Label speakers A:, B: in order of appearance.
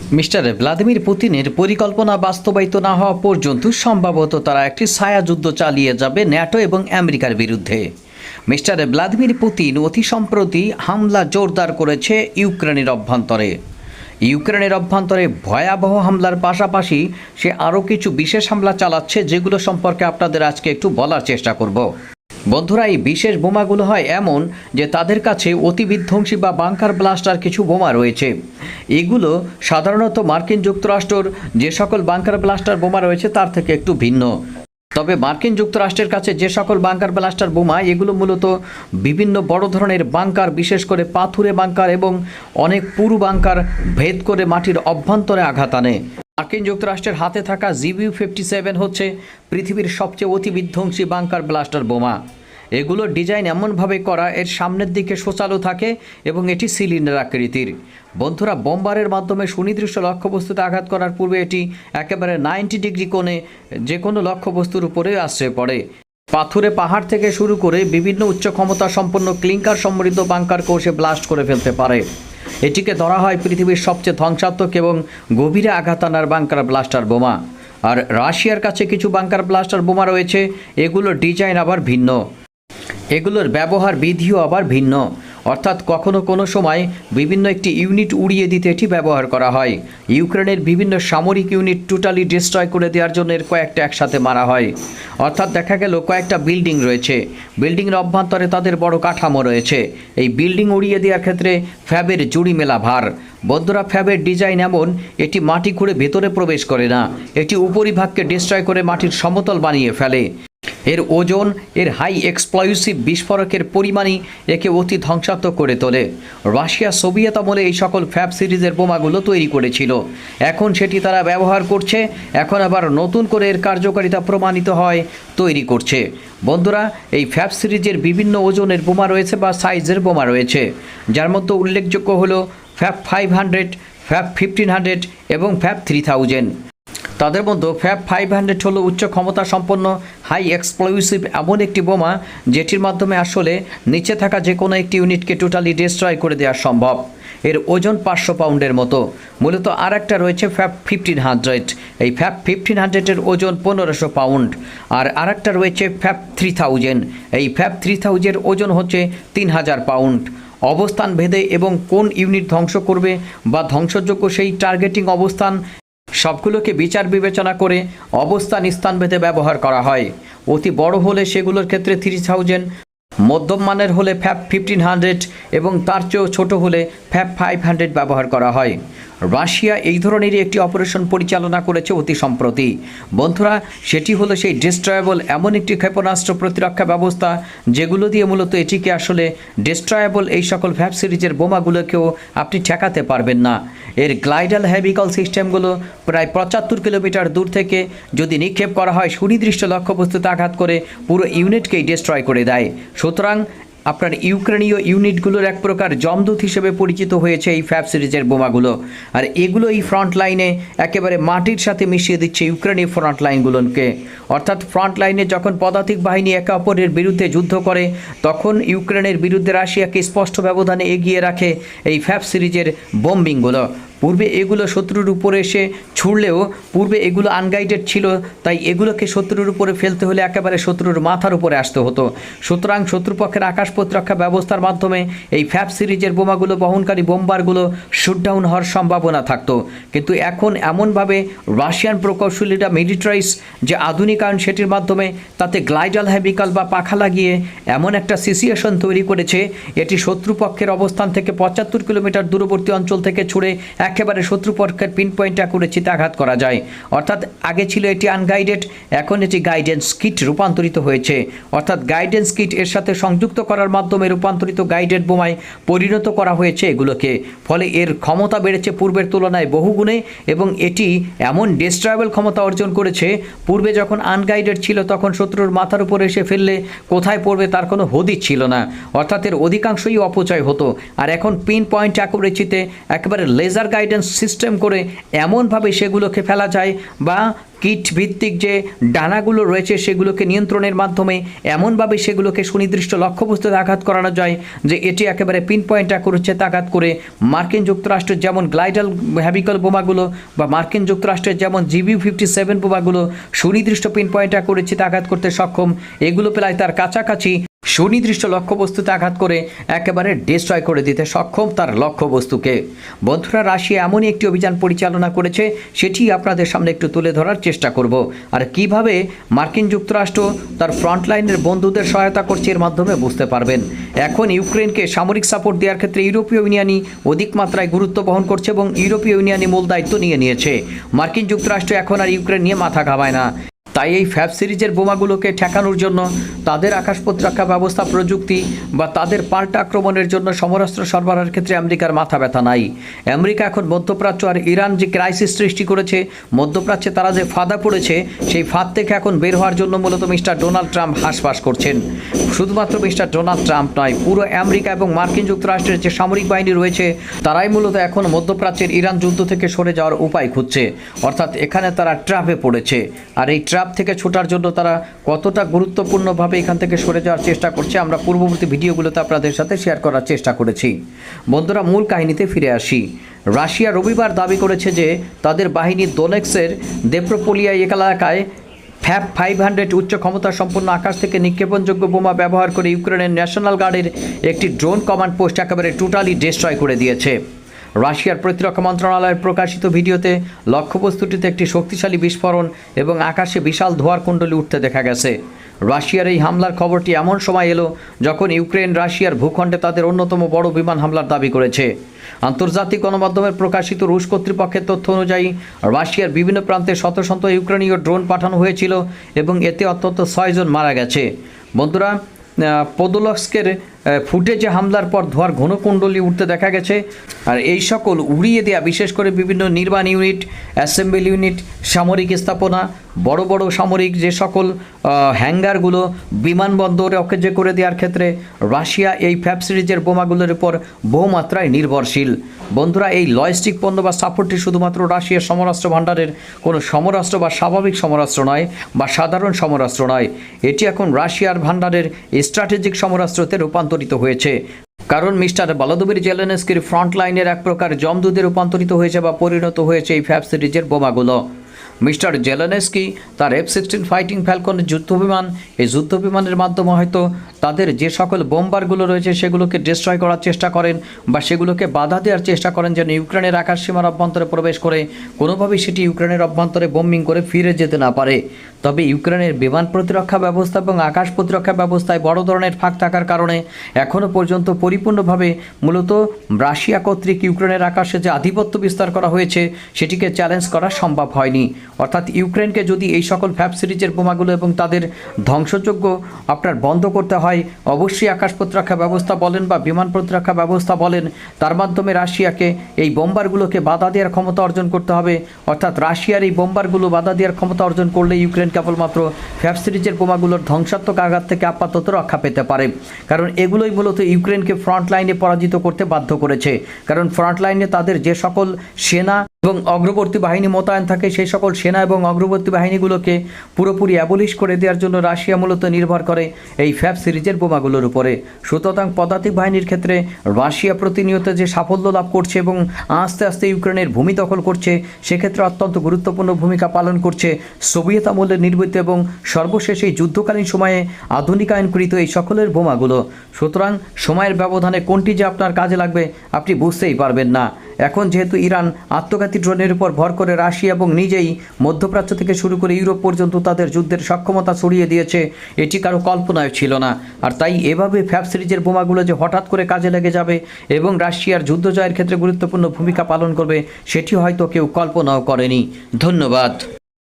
A: Mister Vladimir পুতিনের পরিকল্পনা বাস্তবায়িত না হওয়া পর্যন্ত সম্ভবত তারা একটি ছায়াযুদ্ধ চালিয়ে যাবে ন্যাটো এবং আমেরিকার বিরুদ্ধে। মিস্টার ভ্লাদিমির পুতিন অতি সম্প্রতি হামলা জোরদার করেছে ইউক্রেনের অভ্যন্তরে ভয়াবহ হামলার পাশাপাশি সে আরও কিছু বিশেষ হামলা চালাচ্ছে, যেগুলো সম্পর্কে আপনাদের আজকে একটু বলার চেষ্টা করব। বন্ধুরা, এই বিশেষ বোমাগুলো হয় এমন যে তাদের কাছে অতি বিধ্বংসী বা বাংকার ব্লাস্টার কিছু বোমা রয়েছে। এগুলো সাধারণত মার্কিন যুক্তরাষ্ট্রের যে সকল বাংকার ব্লাস্টার বোমা রয়েছে তার থেকে একটু ভিন্ন। তবে মার্কিন যুক্তরাষ্ট্রের কাছে যে সকল বাংকার ব্লাস্টার বোমা, এগুলো মূলত বিভিন্ন বড় ধরনের বাংকার, বিশেষ করে পাথুরে বাংকার এবং অনেক পুরু বাংকার ভেদ করে মাটির অভ্যন্তরে আঘাত আনে। মার্কিন যুক্তরাষ্ট্রের হাতে থাকা GBU-57 হচ্ছে পৃথিবীর সবচেয়ে অতি বিধ্বংসী বাংকার ব্লাস্টার বোমা। এগুলোর ডিজাইন এমনভাবে করা, এর সামনের দিকে শোচালো থাকে এবং এটি সিলিন্ডার আকৃতির। বন্ধুরা, বোমবারের মাধ্যমে সুনির্দিষ্ট লক্ষ্যবস্তুতে আঘাত করার পূর্বে এটি একেবারে 90 ডিগ্রি কোণে যে কোনো লক্ষ্যবস্তুর উপরে আশ্রয় পড়ে। পাথুরে পাহাড় থেকে শুরু করে বিভিন্ন উচ্চ ক্ষমতা সম্পন্ন ক্লিংকার সমৃদ্ধ বাংকার কোষে ব্লাস্ট করে ফেলতে পারে। এটিকে ধরা হয় পৃথিবীর সবচেয়ে ধ্বংসাত্মক এবং গভীরে আঘাত আনার বাংকার ব্লাস্টার বোমা। আর রাশিয়ার কাছে কিছু বাংকার ব্লাস্টার বোমা রয়েছে, এগুলোর ডিজাইন আবার ভিন্ন, এগুলোর ব্যবহার বিধিও আবার ভিন্ন। অর্থাৎ কখনো কোনো সময় বিভিন্ন একটি ইউনিট উড়িয়ে দিতে এটি ব্যবহার করা হয়। ইউক্রেনের বিভিন্ন সামরিক ইউনিট টোটালি ডিস্ট্রয় করে দেওয়ার জন্য এর কয়েকটা একসাথে মারা হয়। অর্থাৎ দেখা গেল কয়েকটা বিল্ডিং রয়েছে, বিল্ডিংয়ের অভ্যন্তরে তাদের বড় কাঠামো রয়েছে। এই বিল্ডিং উড়িয়ে দেওয়ার ক্ষেত্রে ফ্যাবের জুড়ি মেলা ভার। বন্ধুরা, ফ্যাবের ডিজাইন এমন, এটি মাটি খুঁড়ে ভেতরে প্রবেশ করে না, এটি উপরিভাগকে ডিস্ট্রয় করে মাটির সমতল বানিয়ে ফেলে। এর ওজন, এর হাই এক্সপ্লোসিভ বিস্ফোরকের পরিমাণই একে অতি ধ্বংসাত্মক করে তোলে। রাশিয়া সোভিয়েত আমলে এই সকল ফ্যাব সিরিজের বোমাগুলো তৈরি করেছিল, এখন সেটি তারা ব্যবহার করছে, এখন আবার নতুন করে এর কার্যকারিতা প্রমাণিত হয় তৈরি করছে। বন্ধুরা, এই ফ্যাব সিরিজের বিভিন্ন ওজনের বোমা রয়েছে বা সাইজের বোমা রয়েছে, যার মধ্যে উল্লেখযোগ্য হলো ফ্যাব 500, ফ্যাব 1500 এবং ফ্যাব 3000। তাদের মধ্যে ফ্যাব 500 হলো উচ্চ ক্ষমতা সম্পন্ন হাই এক্সপ্লোসিভ এমন একটি বোমা, যেটির মাধ্যমে আসলে নিচে থাকা যে কোনো একটি ইউনিটকে টোটালি ডিস্ট্রয় করে দেওয়া সম্ভব। এর ওজন 500 পাউন্ডের মতো। মূলত আর একটা রয়েছে ফ্যাব 1500। এই ফ্যাব 1500-এর ওজন 1500 পাউন্ড। আর আরেকটা রয়েছে ফ্যাব 3000। এই ফ্যাব 3000-এর ওজন হচ্ছে 3000 পাউন্ড। অবস্থান ভেদে এবং কোন ইউনিট ধ্বংস করবে বা ধ্বংসযোগ্য সেই টার্গেটিং অবস্থান সবগুলোকে বিচার বিবেচনা করে অবস্থান স্থানভেদে ব্যবহার করা হয়। অতি বড় হলে সেগুলোর ক্ষেত্রে 3000, মধ্যম মানের হলে ফ্যাব 1500 এবং তার চেয়েও ছোট হলে ফ্যাব 500 ব্যবহার করা হয়। রাশিয়া এই ধরনেরই একটি অপারেশন পরিচালনা করেছে অতি সম্প্রতি। বন্ধুরা, সেটি হলো সেই ডিস্ট্রয়েবল এমন একটি ক্ষেপণাস্ত্র প্রতিরক্ষা ব্যবস্থা, যেগুলো দিয়ে মূলত এটিকে আসলে ডিস্ট্রয়েবল এই সকল ফ্যাব সিরিজের বোমাগুলোকেও আপনি ঠেকাতে পারবেন না। এর গ্লাইডাল হেভিকল সিস্টেমগুলো প্রায় 75 কিলোমিটার দূর থেকে যদি নিক্ষেপ করা হয়, সুনির্দিষ্ট লক্ষ্যবস্তুতে আঘাত করে পুরো ইউনিটকেই ডিস্ট্রয় করে দেয়। সুতরাং আপনার ইউক্রেনীয় ইউনিটগুলোর এক প্রকার জমদূত হিসেবে পরিচিত হয়েছে এই ফ্যাব সিরিজের বোমাগুলো। আর এগুলো এই ফ্রন্ট লাইনে একেবারে মাটির সাথে মিশিয়ে দিচ্ছে ইউক্রেনীয় ফ্রন্ট লাইনগুলোকে। অর্থাৎ ফ্রন্ট লাইনে যখন পদাতিক বাহিনী একে অপরের বিরুদ্ধে যুদ্ধ করে, তখন ইউক্রেনের বিরুদ্ধে রাশিয়াকে স্পষ্ট ব্যবধানে এগিয়ে রাখে এই ফ্যাব সিরিজের বোম্বিংগুলো। পূর্বে এগুলো শত্রুর উপরে এসে ছুড়লেও পূর্বে এগুলো আনগাইডেড ছিল, তাই এগুলোকে শত্রুর উপরে ফেলতে হলে একেবারে শত্রুর মাথার উপরে আসতে হতো। সুতরাং শত্রুপক্ষের আকাশ প্রতিরক্ষা ব্যবস্থার মাধ্যমে এই ফ্যাব সিরিজের বোমাগুলো বহনকারী বোমবারগুলো শুটডাউন হওয়ার সম্ভাবনা থাকতো। কিন্তু এখন এমনভাবে রাশিয়ান প্রকৌশলীরা মিলিটারাইজ যে আধুনিকায়ন, সেটির মাধ্যমে তাতে গ্লাইডাল হেভিকল বা পাখা লাগিয়ে এমন একটা সিচুয়েশন তৈরি করেছে, এটি শত্রুপক্ষের অবস্থান থেকে 75 কিলোমিটার দূরবর্তী অঞ্চল থেকে ছুড়ে একেবারে শত্রুপক্ষের পিন পয়েন্টে করেছিতে আঘাত করা যায়। অর্থাৎ আগে ছিল এটি আনগাইডেড, এখন এটি গাইডেন্স কিট রূপান্তরিত হয়েছে। অর্থাৎ গাইডেন্স কিট এর সাথে সংযুক্ত করার মাধ্যমে রূপান্তরিত গাইডেড বোমায় পরিণত করা হয়েছে এগুলোকে। ফলে এর ক্ষমতা বেড়েছে পূর্বের তুলনায় বহুগুণে এবং এটি এমন ডিস্ট্রয়েবল ক্ষমতা অর্জন করেছে, পূর্বে যখন আনগাইডেড ছিল তখন শত্রুর মাথার উপরে এসে ফেললে কোথায় পড়বে তার কোনো হদিস ছিল না। অর্থাৎ এর অধিকাংশই অপচয় হতো। আর এখন পিন পয়েন্ট অ্যাকুরেসিতে একেবারে লেজার গাইডেন্স সিস্টেম করে এমনভাবে সেগুলোকে ফেলা যায়, বা কিট ভিত্তিক যে ডানাগুলো রয়েছে সেগুলোকে নিয়ন্ত্রণের মাধ্যমে এমনভাবে সেগুলোকে সুনির্দিষ্ট লক্ষ্যবস্তুতে আঘাত করানো যায় যে এটি একেবারে পিন পয়েন্ট করেছে আঘাত করে মার্কিন যুক্তরাষ্ট্রের যেমন গ্লাইডাল হ্যাভিকল বোমাগুলো বা মার্কিন যুক্তরাষ্ট্রের যেমন GBU-57 বোমাগুলো সুনির্দিষ্ট পিন পয়েন্ট করেছে আঘাত করতে সক্ষম। এগুলো প্রায় তার কাছাকাছি সুনির্দিষ্ট লক্ষ্যবস্তুতে আঘাত করে একেবারে ডিস্ট্রয় করে দিতে সক্ষম তার লক্ষ্যবস্তুকে। বন্ধুরা, রাশিয়া এমনই একটি অভিযান পরিচালনা করেছে, সেটি আপনাদের সামনে একটু তুলে ধরার চেষ্টা করব। আর কিভাবে মার্কিন যুক্তরাষ্ট্র তার ফ্রন্টলাইনের বন্ধুদের সহায়তা করছে এর মাধ্যমে বুঝতে পারবেন। এখন ইউক্রেনকে সামরিক সাপোর্ট দেওয়ার ক্ষেত্রে ইউরোপীয় ইউনিয়নই অধিক মাত্রায় গুরুত্ব বহন করছে এবং ইউরোপীয় ইউনিয়নই মূল দায়িত্ব নিয়ে নিয়েছে। মার্কিন যুক্তরাষ্ট্র এখন আর ইউক্রেন নিয়ে মাথা ঘামায় না। তাই এই ফ্যাব সিরিজের বোমাগুলোকে ঠেকানোর জন্য তাদের আকাশ প্রতিরক্ষা ব্যবস্থা প্রযুক্তি বা তাদের পাল্টা আক্রমণের জন্য সমরাস্ত্র সরবরাহের ক্ষেত্রে আমেরিকার মাথা ব্যথা নাই। আমেরিকা এখন মধ্যপ্রাচ্য আর ইরান যে ক্রাইসিস সৃষ্টি করেছে, মধ্যপ্রাচ্যে তারা যে ফাঁদা পড়েছে, সেই ফাঁদ থেকে এখন বের হওয়ার জন্য মূলত মিস্টার ডোনাল্ড ট্রাম্প হাঁসফাঁস করছেন। শুধুমাত্র মিস্টার ডোনাল্ড ট্রাম্প নয়, পুরো আমেরিকা এবং মার্কিন যুক্তরাষ্ট্রের যে সামরিক বাহিনী রয়েছে তারাই মূলত এখন মধ্যপ্রাচ্যের ইরান যুদ্ধ থেকে সরে যাওয়ার উপায় খুঁজছে। অর্থাৎ এখানে তারা ট্র্যাপে পড়েছে, আর এই ট্র্যাপ থেকে ছোটার জন্য তারা কতটা গুরুত্বপূর্ণভাবে এখান থেকে সরে যাওয়ার চেষ্টা করছে আমরা পূর্ববর্তী ভিডিওগুলোতে আপনাদের সাথে শেয়ার করার চেষ্টা করেছি। বন্ধুরা, মূল কাহিনীতে ফিরে আসি। রাশিয়া রবিবার দাবি করেছে যে তাদের বাহিনী দোনেক্সের দেপ্রোপোলিয়া এলাকায় ফ্যাব 500 উচ্চ ক্ষমতা সম্পন্ন আকাশ থেকে নিক্ষেপণযোগ্য বোমা ব্যবহার করে ইউক্রেনের ন্যাশনাল গার্ডের একটি ড্রোন কমান্ড পোস্ট একেবারে টোটালি ডিস্ট্রয় করে দিয়েছে। রাশিয়ার প্রতিরক্ষা মন্ত্রণালয়ের প্রকাশিত ভিডিওতে লক্ষ্যবস্তুটিতে একটি শক্তিশালী বিস্ফোরণ এবং আকাশে বিশাল ধোঁয়ার কুণ্ডলী উঠতে দেখা গেছে। রাশিয়ার এই হামলার খবরটি এমন সময় এলো যখন ইউক্রেন রাশিয়ার ভূখণ্ডে তাদের অন্যতম বড় বিমান হামলার দাবি করেছে। আন্তর্জাতিক গণমাধ্যমের প্রকাশিত রুশ কর্তৃপক্ষের তথ্য অনুযায়ী রাশিয়ার বিভিন্ন প্রান্তে শত শত ইউক্রেনীয় ড্রোন পাঠানো হয়েছিল এবং এতে অন্তত 6 জন মারা গেছে। বন্ধুরা, পোদোলস্কের ফুটেজে হামলার পর ধোঁয়ার ঘনকুণ্ডলী উঠতে দেখা গেছে। আর এই সকল উড়িয়ে দেওয়া বিশেষ করে বিভিন্ন নির্মাণ ইউনিট, অ্যাসেম্বলি ইউনিট, সামরিক স্থাপনা, বড় বড় সামরিক যে সকল হ্যাঙ্গারগুলো বিমানবন্দরে অকেজে করে দেওয়ার ক্ষেত্রে রাশিয়া এই ফ্যাব সিরিজের বোমাগুলোর উপর বহুমাত্রায় নির্ভরশীল। বন্ধুরা, এই লজিস্টিক পণ্য বা সাপোর্টটি শুধুমাত্র রাশিয়ার সমরাস্ত্র ভাণ্ডারের কোনো সমরাস্ত্র বা স্বাভাবিক সমরাস্ত্র নয় বা সাধারণ সমরাস্ত্র নয়, এটি এখন রাশিয়ার ভাণ্ডারের স্ট্র্যাটেজিক সমরাস্ত্রতে রূপান্তরিত হয়েছে। কারণ মিস্টার ভলোদিমির জেলেনস্কির ফ্রন্ট লাইনের এক প্রকার জমদূতে রূপান্তরিত হয়েছে বা পরিণত হয়েছে এই ফ্যাব সিরিজের বোমাগুলো। মিস্টার জেলেনস্কি তার F-16 ফাইটিং ফ্যালকনের যুদ্ধবিমান, এই যুদ্ধবিমানের মাধ্যমে হয়তো তাদের যে সকল বোমবারগুলো রয়েছে সেগুলোকে ডিস্ট্রয় করার চেষ্টা করেন বা সেগুলোকে বাধা দেওয়ার চেষ্টা করেন যেন ইউক্রেনের আকাশ সীমার অভ্যন্তরে প্রবেশ করে কোনোভাবেই সেটি ইউক্রেনের অভ্যন্তরে বোম্বিং করে ফিরে যেতে না পারে। তবে ইউক্রেনের বিমান প্রতিরক্ষা ব্যবস্থা এবং আকাশ প্রতিরক্ষা ব্যবস্থায় বড় ধরনের ফাঁক থাকার কারণে এখনও পর্যন্ত পরিপূর্ণভাবে মূলত রাশিয়া কর্তৃক ইউক্রেনের আকাশে যে আধিপত্য বিস্তার করা হয়েছে সেটিকে চ্যালেঞ্জ করা সম্ভব হয়নি। অর্থাৎ ইউক্রেনকে যদি এই সকল ফ্যাব সিরিজের বোমাগুলো এবং তাদের ধ্বংসযোগ্য আপনার বন্ধ করতে হয়, অবশ্যই আকাশ প্রতিরক্ষা ব্যবস্থা বলেন বা বিমান প্রতিরক্ষা ব্যবস্থা বলেন, তার মাধ্যমে রাশিয়াকে এই বোমবারগুলোকে বাধা দেওয়ার ক্ষমতা অর্জন করতে হবে। অর্থাৎ রাশিয়ার এই বোমবারগুলো বাধা দেওয়ার ক্ষমতা অর্জন করলে ইউক্রেন কেবলমাত্র ফ্যাব সিরিজের বোমাগুলোর ধ্বংসাত্মক আঘাত থেকে আপাতত রক্ষা পেতে পারে। কারণ এগুলোই মূলত ইউক্রেনকে ফ্রন্ট লাইনে পরাজিত করতে বাধ্য করেছে। কারণ ফ্রন্ট লাইনে তাদের যে সকল সেনা এবং অগ্রবর্তী বাহিনী মোতায়েন থাকে সেই সকল সেনা এবং অগ্রবর্তী বাহিনীগুলোকে পুরোপুরি অ্যাবলিশ করে দেওয়ার জন্য রাশিয়া মূলত নির্ভর করে এই ফ্যাব সিরিজের বোমাগুলোর উপরে। সুতরাং পদাতিক বাহিনীর ক্ষেত্রে রাশিয়া প্রতিনিয়ত যে সাফল্য লাভ করছে এবং আস্তে আস্তে ইউক্রেনের ভূমি দখল করছে, সেক্ষেত্রে অত্যন্ত গুরুত্বপূর্ণ ভূমিকা পালন করছে সোভিয়েত আমলে নির্মিত এবং সর্বশেষ এই যুদ্ধকালীন সময়ে আধুনিকায়নকৃত এই সকলের বোমাগুলো। সুতরাং সময়ের ব্যবধানে কোনটি যে আপনার কাজে লাগবে আপনি বুঝতেই পারবেন না। এখন যেহেতু ইরান আত্মঘাতী ড্রোনের উপর ভর করে রাশিয়া এবং নিজেই মধ্যপ্রাচ্য থেকে শুরু করে ইউরোপ পর্যন্ত তাদের যুদ্ধের সক্ষমতা ছড়িয়ে দিয়েছে, এটি কারো কল্পনায় ছিল না। আর তাই এভাবে ফ্যাব সিরিজের বোমাগুলো যে হঠাৎ করে কাজে লেগে যাবে এবং রাশিয়ার যুদ্ধ জয়ের ক্ষেত্রে গুরুত্বপূর্ণ ভূমিকা পালন করবে, সেটি হয়তো কেউ কল্পনাও করেনি। ধন্যবাদ।